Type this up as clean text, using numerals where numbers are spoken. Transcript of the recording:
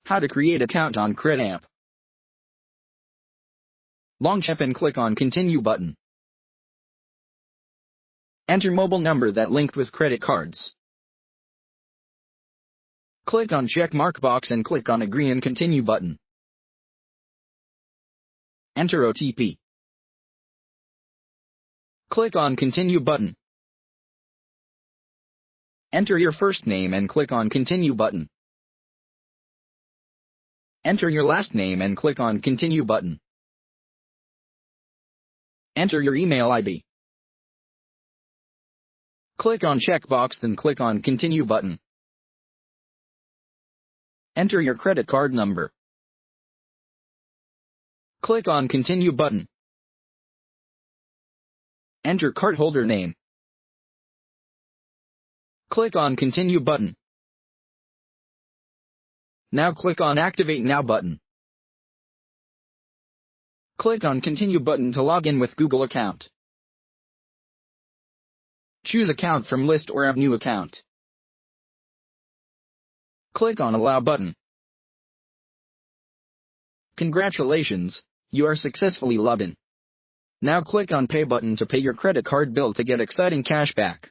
How to create account on CRED App. Launch app and click on Continue button. Enter mobile number that linked with credit cards. Click on check mark box and click on Agree and Continue button. Enter OTP. Click on Continue button. Enter your first name and click on Continue button. Enter your last name and click on Continue button. Enter your email ID. Click on checkbox then click on Continue button. Enter your credit card number. Click on Continue button. Enter cardholder name. Click on Continue button. Now click on Activate Now button. Click on Continue button to log in with Google account. Choose account from list or add new account. Click on Allow button. Congratulations, you are successfully logged in. Now click on Pay button to pay your credit card bill to get exciting cashback.